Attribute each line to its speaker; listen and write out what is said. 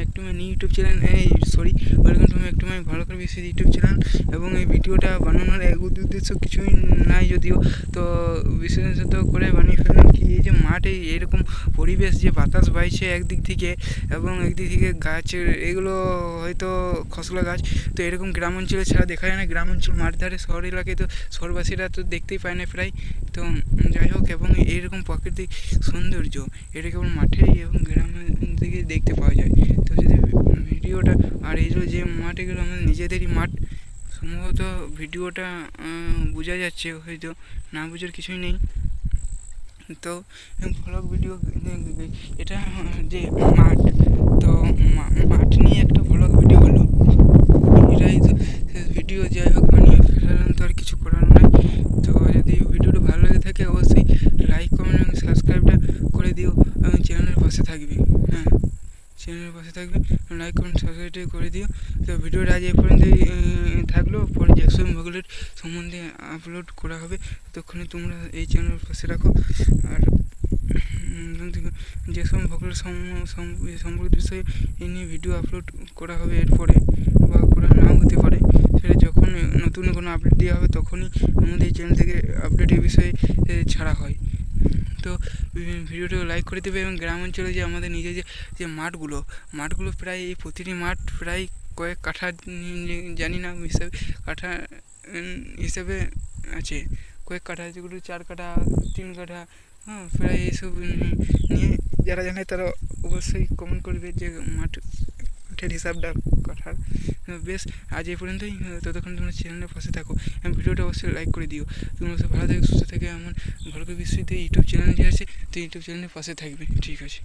Speaker 1: Back to my YouTube channel. Welcome to back to my ভালো করে বেশি YouTube channel. এবং এই ভিডিওটা বানানোর এক উদ্দেশ্য কিছুই নাই যদিও, তো বিশেষত করে বানিয়ে ফেললাম কি এই যে মাঠে এরকম পরিবেশ, যে বাতাস বাইছে একদিক থেকে এবং একদিক থেকে গাছের এগুলো হয়তো খসলা গাছ, তো এরকম গ্রাম অঞ্চলে ছাড়া দেখা যায় না। গ্রাম অঞ্চল মাঠ ধারে, শহর এলাকায় তো শহরবাসীরা তো দেখতেই পায় না প্রায়। তো যাই হোক, এবং এইরকম প্রাকৃতিক সৌন্দর্য এটা কেবল মাঠেই এবং গ্রামের দিকে দেখতে পাওয়া যায়। তো যদি ভিডিওটা, আর এইগুলো যে মাঠ, এগুলো আমাদের নিজেদেরই মাঠ, সম্ভবত ভিডিওটা বোঝা যাচ্ছে, হয়তো না বোঝার কিছুই নেই। তো ব্লগ ভিডিও, এটা যে মাঠ, তো মাঠ নিয়ে একটা ব্লগ ভিডিও হলো, এটাই তো ভিডিও। যাই হোক, বানিয়ে ফেলার তো আর কিছু করার নয়। তো যদি ভিডিওটা ভালো লাগে থাকে অবশ্যই লাইক, কমেন্ট এবং সাবস্ক্রাইবটা করে দিও এবং চ্যানেলের পাশে থাকবে। হ্যাঁ, চ্যানেলের পাশে থাকবে, লাইক কমেন্ট সাবস্ক্রাইব করে দিও। তো ভিডিওটা আজ এই পর্যন্তই থাকলো। পরে জ্যাকসন ভোগলের সম্বন্ধে আপলোড করা হবে, ততক্ষণে তোমরা এই চ্যানেলের পাশে রাখো। আর জ্যাকসন ভোগলের সম্পর্কিত বিষয়ে এই নিয়ে ভিডিও আপলোড করা হবে এরপরে, বা করা নাও হতে পারে। সেটা যখন নতুন কোনো আপডেট দেওয়া হবে তখনই আমাদের এই চ্যানেল থেকে আপডেট এই বিষয়ে ছাড়া হয়। তো ভিডিওটা লাইক করে দেবে। এবং গ্রাম অঞ্চলে যে আমাদের নিজের যে মাঠগুলো প্রায় এই প্রতিটি মাঠ প্রায় কয়েক কাঠা, জানি না হিসাবে, কাঠা হিসাবে আছে। কয়েক কাঠা, যেগুলো 4 কাঠা, 3 কাঠা, হ্যাঁ, প্রায় এইসব নিয়ে যারা জানে তারা অবশ্যই কমেন্ট করবে যে মাঠের হিসাবটা কাঠার। বেশ, আজ এই পর্যন্তই। ততক্ষণ তোমরা চ্যানেলের পাশে থাকো এবং ভিডিওটা অবশ্যই লাইক করে দিও। তোমরা ভালো থেকে সুস্থ থেকে এমন ভালো করে বিস্তৃত ইউটিউব চ্যানেল যে আছে, তো ইউটিউব চ্যানেলের পাশে থাকবে। ঠিক আছে।